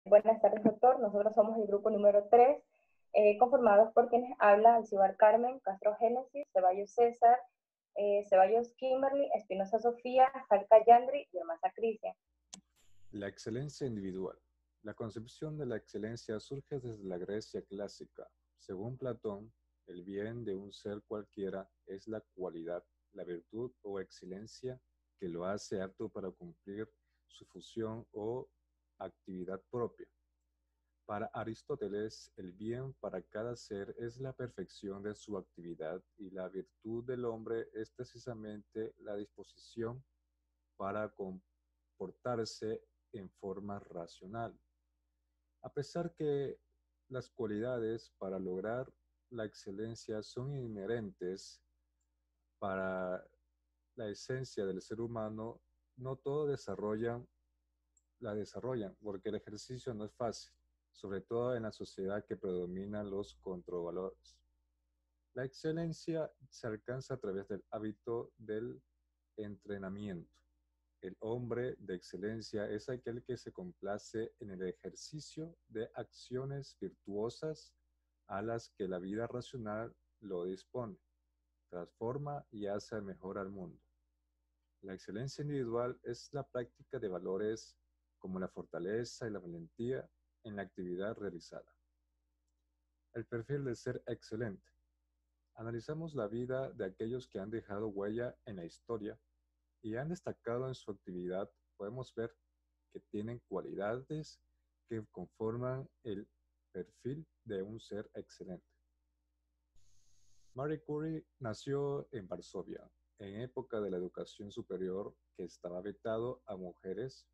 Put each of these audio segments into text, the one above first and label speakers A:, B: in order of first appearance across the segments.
A: Buenas tardes, doctor. Nosotros somos el grupo número 3, conformados por quienes habla Alcibar Carmen, Castro Génesis, Ceballos César, Ceballos Kimberly, Espinosa Sofía, Jalca Yandri y Hermasa Crisia.
B: La excelencia individual. La concepción de la excelencia surge desde la Grecia clásica. Según Platón, el bien de un ser cualquiera es la cualidad, la virtud o excelencia que lo hace apto para cumplir su función o actividad propia. Para Aristóteles, el bien para cada ser es la perfección de su actividad y la virtud del hombre es precisamente la disposición para comportarse en forma racional. A pesar que las cualidades para lograr la excelencia son inherentes para la esencia del ser humano, no todos la desarrollan, porque el ejercicio no es fácil, sobre todo en la sociedad que predominan los contravalores. La excelencia se alcanza a través del hábito del entrenamiento. El hombre de excelencia es aquel que se complace en el ejercicio de acciones virtuosas a las que la vida racional lo dispone, transforma y hace mejor al mundo. La excelencia individual es la práctica de valores como la fortaleza y la valentía en la actividad realizada. El perfil de ser excelente. Analizamos la vida de aquellos que han dejado huella en la historia y han destacado en su actividad. Podemos ver que tienen cualidades que conforman el perfil de un ser excelente. Marie Curie nació en Varsovia, en época de la educación superior que estaba vetado a mujeres.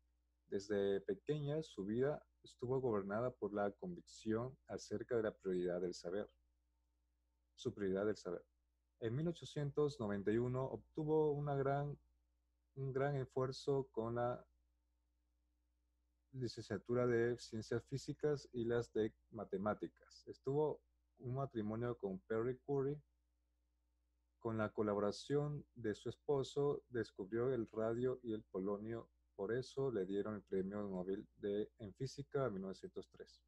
B: Desde pequeña su vida estuvo gobernada por la convicción acerca de la prioridad del saber. Su prioridad del saber. En 1891 obtuvo un gran esfuerzo con la licenciatura de Ciencias Físicas y las de Matemáticas. Estuvo un matrimonio con Pierre Curie. Con la colaboración de su esposo, descubrió el radio y el polonio. Por eso le dieron el premio Nobel en Física en 1903.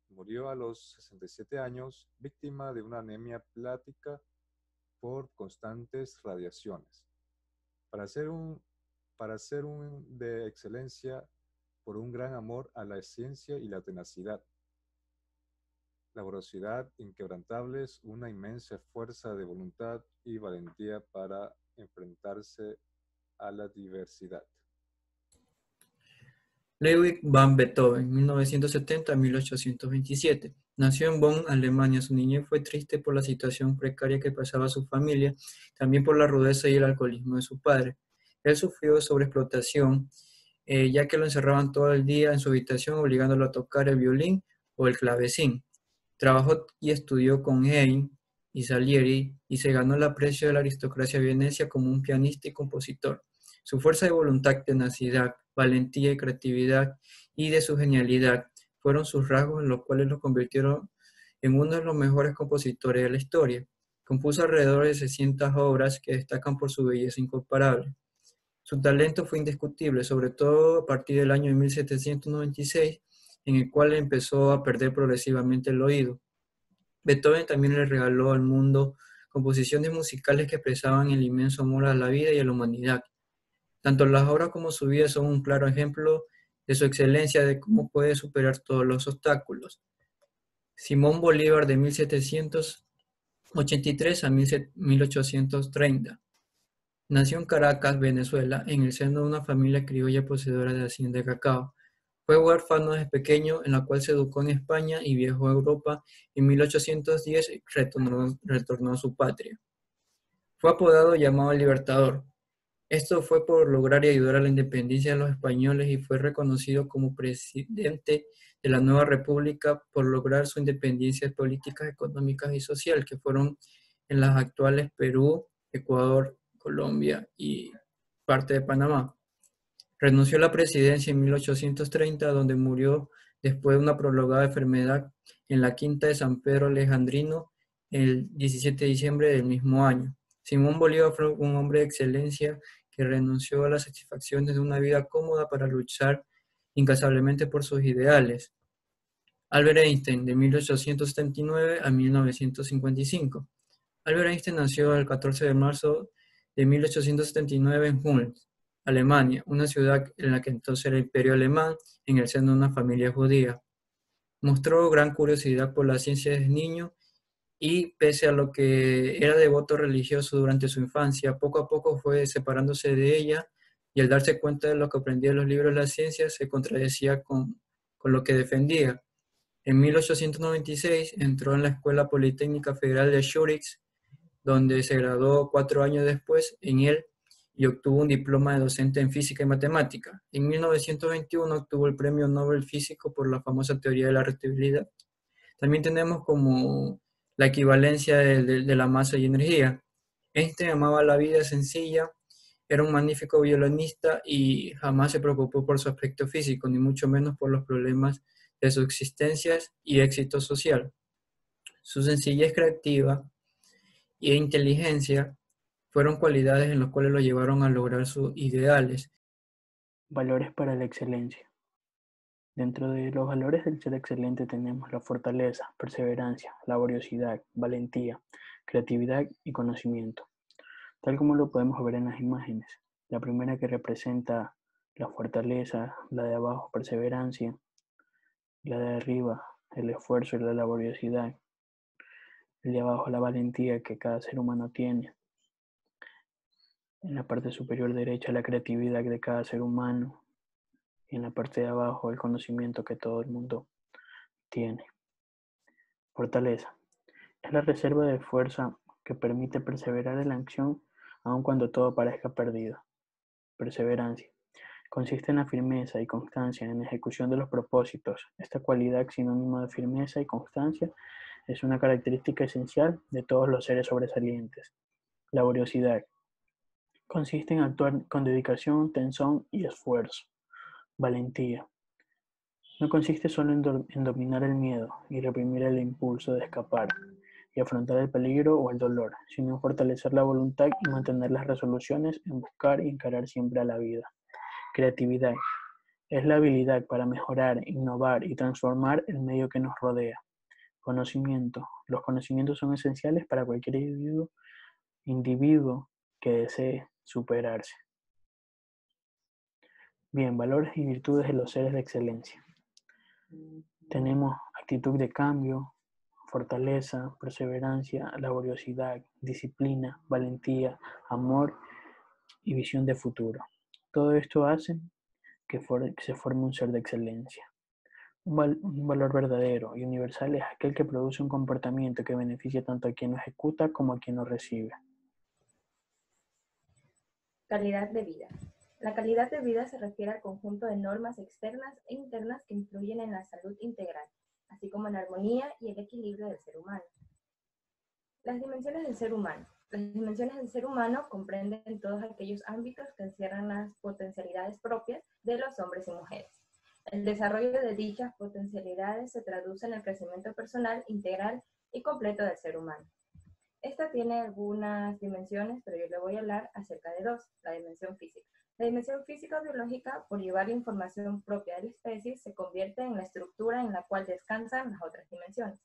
B: Murió a los 67 años, víctima de una anemia plática por constantes radiaciones. Para ser un de excelencia, por un gran amor a la ciencia y la tenacidad. La voracidad inquebrantables, una inmensa fuerza de voluntad y valentía para enfrentarse a la diversidad.
C: Ludwig van Beethoven, 1970-1827. Nació en Bonn, Alemania. Su niñez fue triste por la situación precaria que pasaba su familia, también por la rudeza y el alcoholismo de su padre. Él sufrió sobreexplotación, ya que lo encerraban todo el día en su habitación, obligándolo a tocar el violín o el clavecín. Trabajó y estudió con Haydn y Salieri y se ganó el aprecio de la aristocracia vienesa como un pianista y compositor. Su fuerza de voluntad, tenacidad, valentía y creatividad y de su genialidad fueron sus rasgos en los cuales lo convirtieron en uno de los mejores compositores de la historia. Compuso alrededor de 600 obras que destacan por su belleza incomparable. Su talento fue indiscutible, sobre todo a partir del año 1796, en el cual empezó a perder progresivamente el oído. Beethoven también le regaló al mundo composiciones musicales que expresaban el inmenso amor a la vida y a la humanidad. Tanto las obras como su vida son un claro ejemplo de su excelencia, de cómo puede superar todos los obstáculos. Simón Bolívar, de 1783 a 1830. Nació en Caracas, Venezuela, en el seno de una familia criolla poseedora de hacienda de cacao. Fue huérfano desde pequeño, en la cual se educó en España y viajó a Europa. En 1810 retornó a su patria. Fue apodado llamado el Libertador. Esto fue por lograr y ayudar a la independencia de los españoles y fue reconocido como presidente de la nueva república por lograr su independencia política, económica y social, que fueron en las actuales Perú, Ecuador, Colombia y parte de Panamá. Renunció a la presidencia en 1830, donde murió después de una prolongada enfermedad en la quinta de San Pedro Alejandrino el 17 de diciembre del mismo año. Simón Bolívar fue un hombre de excelencia que renunció a las satisfacciones de una vida cómoda para luchar incansablemente por sus ideales. Albert Einstein, de 1879 a 1955. Albert Einstein nació el 14 de marzo de 1879 en Ulm, Alemania, una ciudad en la que entonces era el Imperio Alemán, en el seno de una familia judía. Mostró gran curiosidad por la ciencia desde niño y, pese a lo que era devoto religioso durante su infancia, poco a poco fue separándose de ella y al darse cuenta de lo que aprendía en los libros de la ciencia se contradecía con lo que defendía. En 1896 entró en la Escuela Politécnica Federal de Zúrich, donde se graduó 4 años después en él y obtuvo un diploma de docente en física y matemática. En 1921 obtuvo el Premio Nobel Físico por la famosa teoría de la relatividad. También tenemos como la equivalencia de la masa y energía. Einstein amaba la vida sencilla, era un magnífico violinista y jamás se preocupó por su aspecto físico, ni mucho menos por los problemas de su existencia y éxito social. Su sencillez creativa e inteligencia fueron cualidades en las cuales lo llevaron a lograr sus ideales.
D: Valores para la excelencia. Dentro de los valores del ser excelente tenemos la fortaleza, perseverancia, laboriosidad, valentía, creatividad y conocimiento. Tal como lo podemos ver en las imágenes. La primera que representa la fortaleza, la de abajo perseverancia, la de arriba el esfuerzo y la laboriosidad, el de abajo la valentía que cada ser humano tiene. En la parte superior derecha la creatividad de cada ser humano y en la parte de abajo el conocimiento que todo el mundo tiene. Fortaleza. Es la reserva de fuerza que permite perseverar en la acción aun cuando todo parezca perdido. Perseverancia. Consiste en la firmeza y constancia en la ejecución de los propósitos. Esta cualidad, sinónimo de firmeza y constancia, es una característica esencial de todos los seres sobresalientes. Laboriosidad. Consiste en actuar con dedicación, tesón y esfuerzo. Valentía. No consiste solo en dominar el miedo y reprimir el impulso de escapar y afrontar el peligro o el dolor, sino en fortalecer la voluntad y mantener las resoluciones en buscar y encarar siempre a la vida. Creatividad. Es la habilidad para mejorar, innovar y transformar el medio que nos rodea. Conocimiento. Los conocimientos son esenciales para cualquier individuo que desee superarse. Bien, valores y virtudes de los seres de excelencia. Tenemos actitud de cambio, fortaleza, perseverancia, laboriosidad, disciplina, valentía, amor y visión de futuro. Todo esto hace que se forme un ser de excelencia. Un valor verdadero y universal es aquel que produce un comportamiento que beneficia tanto a quien lo ejecuta como a quien lo recibe.
A: Calidad de vida. La calidad de vida se refiere al conjunto de normas externas e internas que influyen en la salud integral, así como en la armonía y el equilibrio del ser humano. Las dimensiones del ser humano. Las dimensiones del ser humano comprenden todos aquellos ámbitos que encierran las potencialidades propias de los hombres y mujeres. El desarrollo de dichas potencialidades se traduce en el crecimiento personal, integral y completo del ser humano. Esta tiene algunas dimensiones, pero yo le voy a hablar acerca de dos. La dimensión física. La dimensión física biológica, por llevar la información propia de la especie, se convierte en la estructura en la cual descansan las otras dimensiones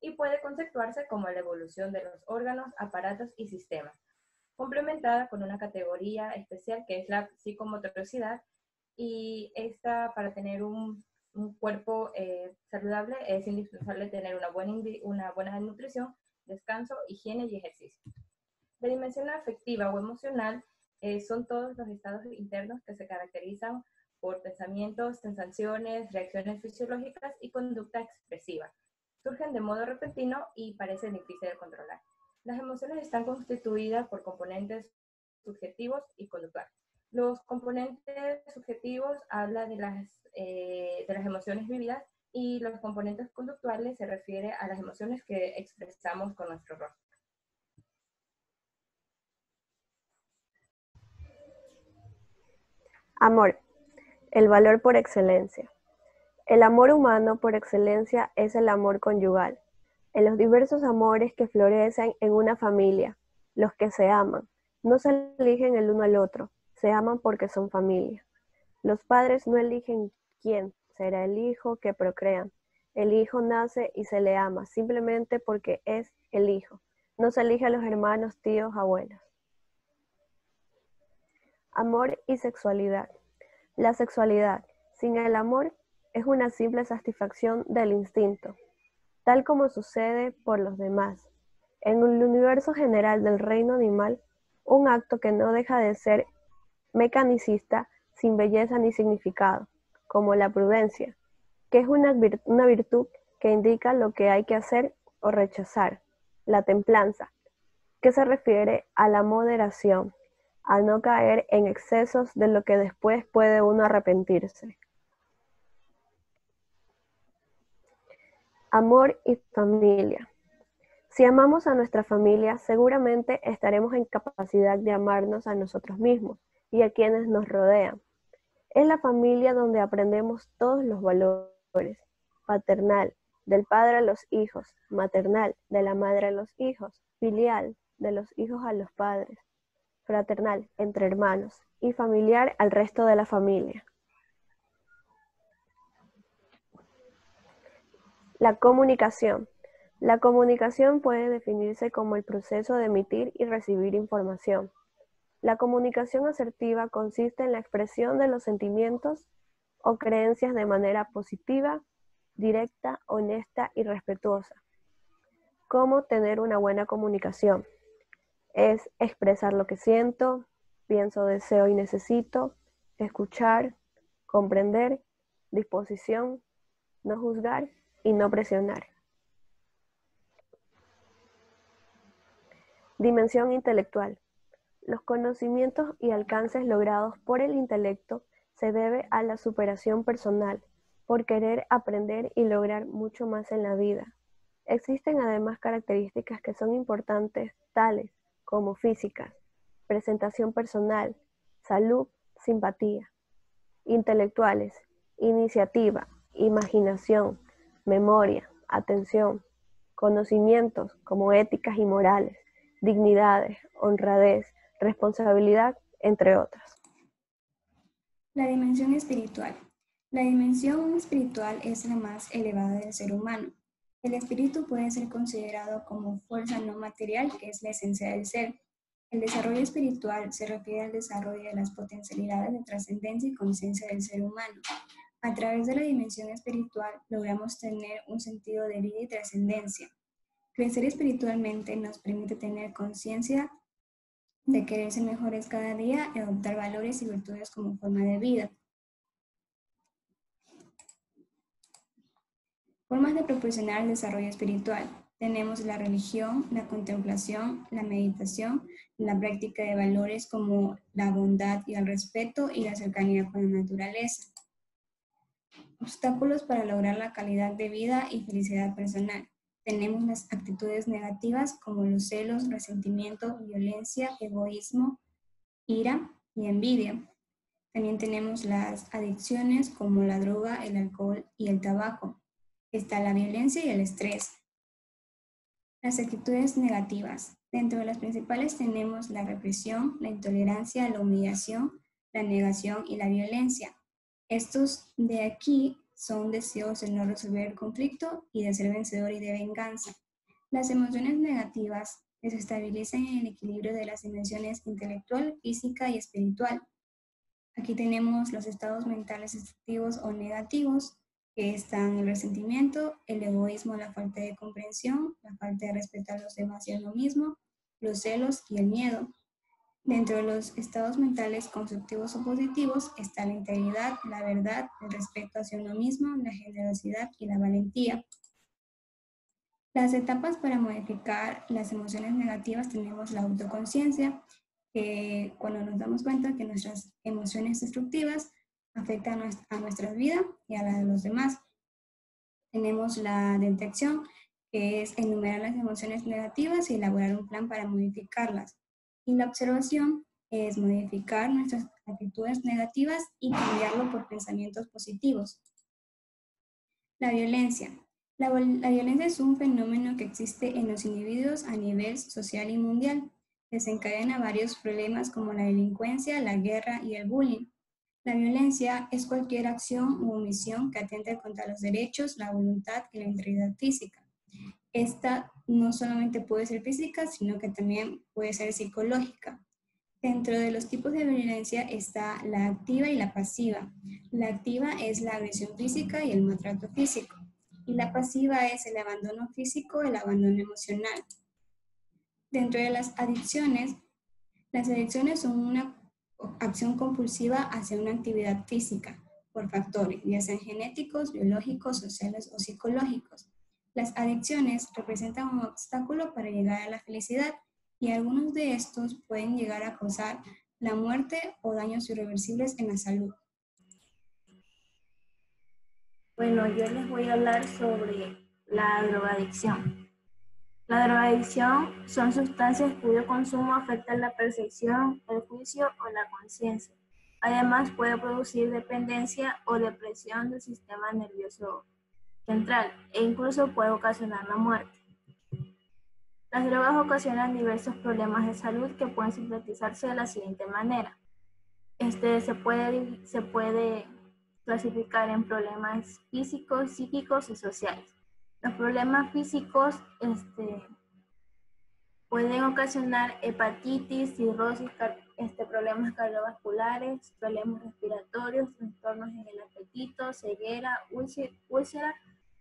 A: y puede conceptuarse como la evolución de los órganos, aparatos y sistemas, complementada con una categoría especial que es la psicomotricidad, y esta, para tener un cuerpo saludable, es indispensable tener una buena nutrición, descanso, higiene y ejercicio. La dimensión afectiva o emocional son todos los estados internos que se caracterizan por pensamientos, sensaciones, reacciones fisiológicas y conducta expresiva. Surgen de modo repentino y parecen difíciles de controlar. Las emociones están constituidas por componentes subjetivos y conductuales. Los componentes subjetivos hablan de las emociones vividas y los componentes conductuales se refiere a las emociones que expresamos con nuestro rostro.
E: Amor, el valor por excelencia. El amor humano por excelencia es el amor conyugal. En los diversos amores que florecen en una familia, los que se aman, no se eligen el uno al otro, se aman porque son familia. Los padres no eligen quién será el hijo que procrean. El hijo nace y se le ama simplemente porque es el hijo. No se elige a los hermanos, tíos, abuelos. Amor y sexualidad. La sexualidad, sin el amor, es una simple satisfacción del instinto, tal como sucede por los demás. En el universo general del reino animal, un acto que no deja de ser mecanicista, sin belleza ni significado, como la prudencia, que es una virtud que indica lo que hay que hacer o rechazar. La templanza, que se refiere a la moderación, a no caer en excesos de lo que después puede uno arrepentirse. Amor y familia. Si amamos a nuestra familia, seguramente estaremos en capacidad de amarnos a nosotros mismos y a quienes nos rodean. Es la familia donde aprendemos todos los valores: paternal, del padre a los hijos; maternal, de la madre a los hijos; filial, de los hijos a los padres; fraternal, entre hermanos; y familiar al resto de la familia. La comunicación. La comunicación puede definirse como el proceso de emitir y recibir información. La comunicación asertiva consiste en la expresión de los sentimientos o creencias de manera positiva, directa, honesta y respetuosa. ¿Cómo tener una buena comunicación? Es expresar lo que siento, pienso, deseo y necesito, escuchar, comprender, disposición, no juzgar y no presionar. Dimensión intelectual. Los conocimientos y alcances logrados por el intelecto se debe a la superación personal, por querer aprender y lograr mucho más en la vida. Existen además características que son importantes, tales como físicas, presentación personal, salud, simpatía; intelectuales, iniciativa, imaginación, memoria, atención; conocimientos como éticas y morales, dignidades, honradez, responsabilidad, entre otros.
F: La dimensión espiritual. La dimensión espiritual es la más elevada del ser humano. El espíritu puede ser considerado como fuerza no material, que es la esencia del ser. El desarrollo espiritual se refiere al desarrollo de las potencialidades de trascendencia y conciencia del ser humano. A través de la dimensión espiritual logramos tener un sentido de vida y trascendencia. Crecer espiritualmente nos permite tener conciencia de querer ser mejores cada día y adoptar valores y virtudes como forma de vida. Formas de proporcionar el desarrollo espiritual. Tenemos la religión, la contemplación, la meditación, la práctica de valores como la bondad y el respeto y la cercanía con la naturaleza. Obstáculos para lograr la calidad de vida y felicidad personal. Tenemos las actitudes negativas como los celos, resentimiento, violencia, egoísmo, ira y envidia. También tenemos las adicciones como la droga, el alcohol y el tabaco. Está la violencia y el estrés. Las actitudes negativas. Dentro de las principales tenemos la represión, la intolerancia, la humillación, la negación y la violencia. Estos de aquí son deseos de no resolver el conflicto y de ser vencedor y de venganza. Las emociones negativas desestabilizan el equilibrio de las dimensiones intelectual, física y espiritual. Aquí tenemos los estados mentales destructivos o negativos, que están el resentimiento, el egoísmo, la falta de comprensión, la falta de respetar a los demás y a uno mismo, los celos y el miedo. Dentro de los estados mentales constructivos o positivos está la integridad, la verdad, el respeto hacia uno mismo, la generosidad y la valentía. Las etapas para modificar las emociones negativas tenemos la autoconciencia, que cuando nos damos cuenta que nuestras emociones destructivas afectan a nuestra vida y a la de los demás. Tenemos la detección, que es enumerar las emociones negativas y elaborar un plan para modificarlas. Y la observación es modificar nuestras actitudes negativas y cambiarlo por pensamientos positivos. La violencia. La violencia es un fenómeno que existe en los individuos a nivel social y mundial. Desencadena varios problemas como la delincuencia, la guerra y el bullying. La violencia es cualquier acción u omisión que atente contra los derechos, la voluntad y la integridad física. Esta no solamente puede ser física, sino que también puede ser psicológica. Dentro de los tipos de violencia está la activa y la pasiva. La activa es la agresión física y el maltrato físico. Y la pasiva es el abandono físico, el abandono emocional. Dentro de las adicciones son una acción compulsiva hacia una actividad física por factores, ya sean genéticos, biológicos, sociales o psicológicos. Las adicciones representan un obstáculo para llegar a la felicidad y algunos de estos pueden llegar a causar la muerte o daños irreversibles en la salud.
G: Bueno, yo les voy a hablar sobre la drogadicción. La drogadicción son sustancias cuyo consumo afecta la percepción, el juicio o la conciencia. Además, puede producir dependencia o depresión del sistema nervioso central e incluso puede ocasionar la muerte. Las drogas ocasionan diversos problemas de salud que pueden sintetizarse de la siguiente manera. Se puede clasificar en problemas físicos, psíquicos y sociales. Los problemas físicos pueden ocasionar hepatitis, cirrosis, problemas cardiovasculares, problemas respiratorios, trastornos en el apetito, ceguera, úlcera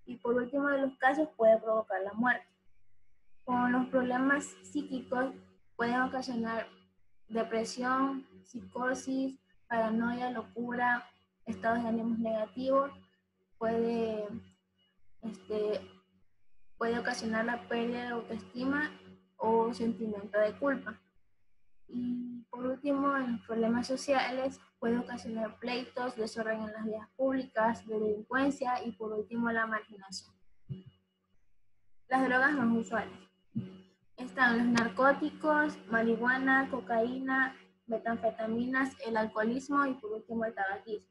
G: y por último de los casos puede provocar la muerte. Con los problemas psíquicos pueden ocasionar depresión, psicosis, paranoia, locura, estados de ánimos negativos, puede ocasionar la pérdida de autoestima o sentimiento de culpa. Y por último, en los problemas sociales puede ocasionar pleitos, desorden en las vías públicas, delincuencia y por último la marginación. Las drogas más usuales. Están los narcóticos, marihuana, cocaína, metanfetaminas, el alcoholismo y por último el tabaquismo.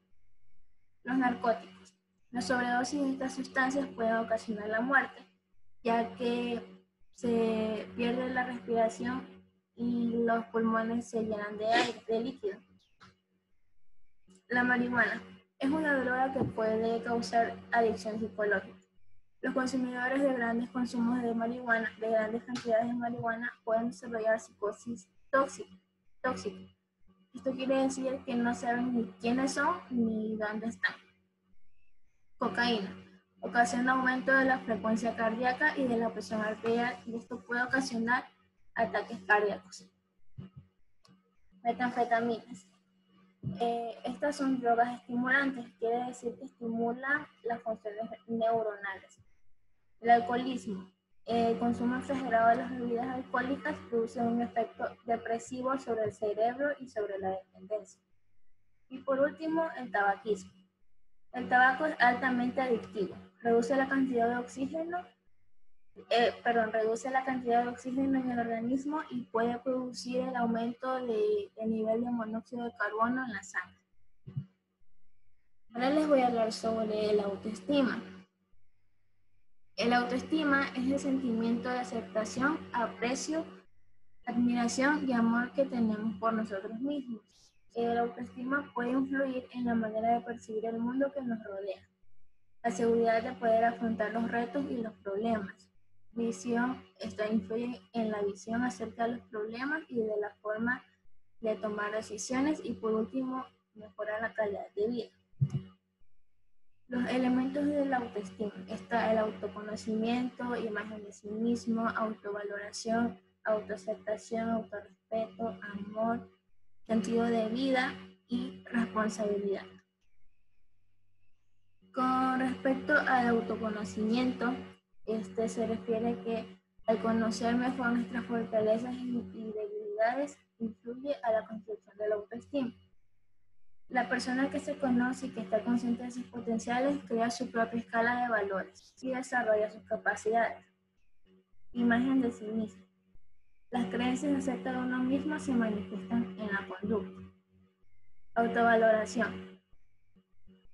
G: Los narcóticos. La sobredosis de estas sustancias puede ocasionar la muerte, ya que se pierde la respiración y los pulmones se llenan de aire, de líquido. La marihuana es una droga que puede causar adicción psicológica. Los consumidores de grandes consumos de marihuana, de grandes cantidades de marihuana, pueden desarrollar psicosis tóxica. Esto quiere decir que no saben ni quiénes son ni dónde están. Cocaína. Ocasiona aumento de la frecuencia cardíaca y de la presión arterial y esto puede ocasionar ataques cardíacos. Metanfetaminas. Estas son drogas estimulantes, quiere decir que estimulan las funciones neuronales. El alcoholismo. El consumo exagerado de las bebidas alcohólicas produce un efecto depresivo sobre el cerebro y sobre la dependencia. Y por último, el tabaquismo. El tabaco es altamente adictivo. Reduce la cantidad de oxígeno en el organismo y puede producir el aumento del nivel de monóxido de carbono en la sangre. Ahora les voy a hablar sobre la autoestima. El autoestima es el sentimiento de aceptación, aprecio, admiración y amor que tenemos por nosotros mismos. El autoestima puede influir en la manera de percibir el mundo que nos rodea. La seguridad de poder afrontar los retos y los problemas. Influye en la visión acerca de los problemas y de la forma de tomar decisiones y por último, mejorar la calidad de vida. Los elementos de la autoestima. Está el autoconocimiento, imagen de sí mismo, autovaloración, autoaceptación, autorrespeto, amor, sentido de vida y responsabilidad. Con respecto al autoconocimiento, se refiere que al conocer mejor nuestras fortalezas y debilidades influye a la construcción de la autoestima. La persona que se conoce y que está consciente de sus potenciales crea su propia escala de valores y desarrolla sus capacidades. Imagen de sí mismo. Las creencias acerca de uno mismo se manifiestan en la conducta. Autovaloración.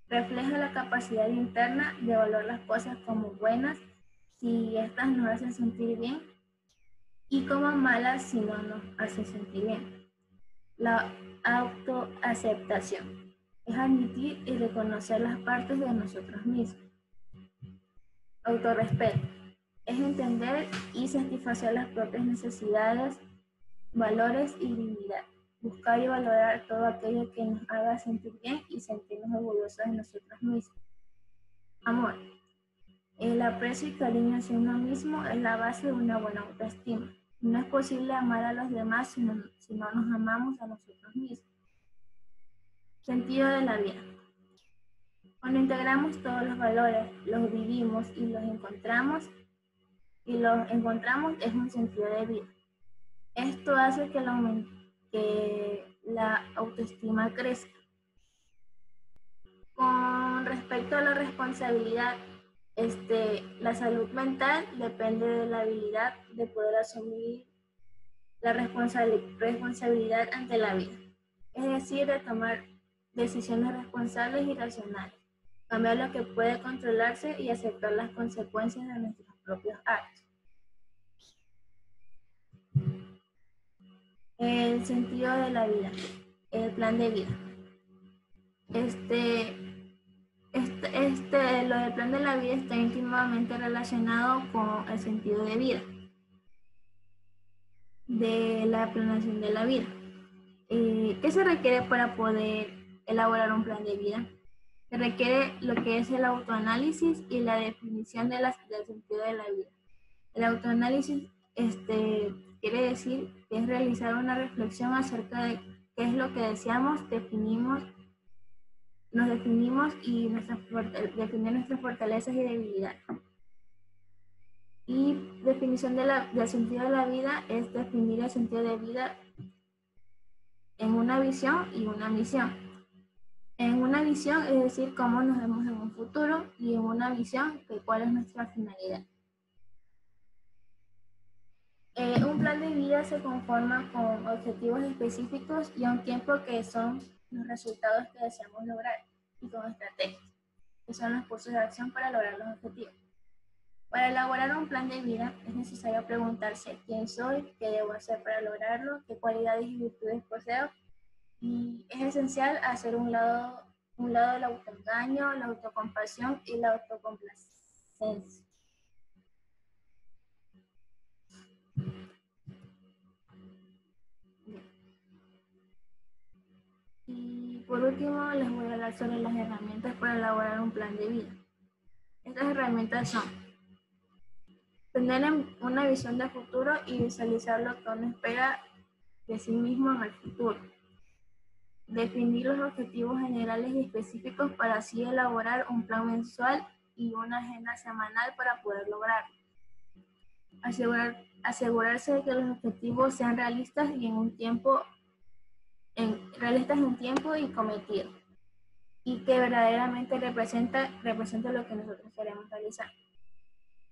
G: Refleja la capacidad interna de valorar las cosas como buenas si estas nos hacen sentir bien y como malas si no nos hacen sentir bien. La autoaceptación. Es admitir y reconocer las partes de nosotros mismos. Autorrespeto. Es entender y satisfacer las propias necesidades, valores y dignidad. Buscar y valorar todo aquello que nos haga sentir bien y sentirnos orgullosos de nosotros mismos. Amor. El aprecio y cariño hacia uno mismo es la base de una buena autoestima. No es posible amar a los demás si no nos amamos a nosotros mismos. Sentido de la vida. Cuando integramos todos los valores, los vivimos y los encontramos es un sentido de vida. Esto hace que la autoestima crezca. Con respecto a la responsabilidad, la salud mental depende de la habilidad de poder asumir la responsabilidad ante la vida, es decir, de tomar decisiones responsables y racionales, cambiar lo que puede controlarse y aceptar las consecuencias de nuestros propios actos. El sentido de la vida, el plan de vida. Lo del plan de la vida está íntimamente relacionado con el sentido de vida, de la planeación de la vida. ¿Qué se requiere para poder elaborar un plan de vida? Se requiere lo que es el autoanálisis y la definición del sentido de la vida. El autoanálisis quiere decir que es realizar una reflexión acerca de qué es lo que deseamos, nos definimos y definir nuestras fortalezas y debilidades. Y definición del sentido de la vida es definir el sentido de vida en una visión y una misión. En una visión es decir cómo nos vemos en un futuro y en una misión cuál es nuestra finalidad. Un plan de vida se conforma con objetivos específicos y a un tiempo que son los resultados que deseamos lograr y con estrategias, que son los cursos de acción para lograr los objetivos. Para elaborar un plan de vida es necesario preguntarse quién soy, qué debo hacer para lograrlo, qué cualidades y virtudes poseo, y es esencial hacer un lado del autoengaño, la autocompasión y la autocomplacencia. Y por último les voy a hablar sobre las herramientas para elaborar un plan de vida. Estas herramientas son tener una visión de futuro y visualizar lo que uno espera de sí mismo en el futuro. Definir los objetivos generales y específicos para así elaborar un plan mensual y una agenda semanal para poder lograrlo. Asegurarse de que los objetivos sean realistas y realistas en tiempo y cometido, y que verdaderamente represente lo que nosotros queremos realizar.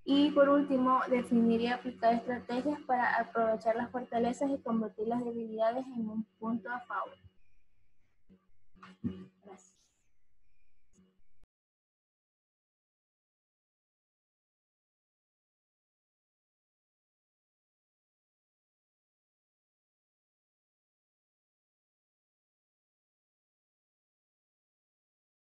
G: Y por último, definir y aplicar estrategias para aprovechar las fortalezas y convertir las debilidades en un punto a favor. Gracias.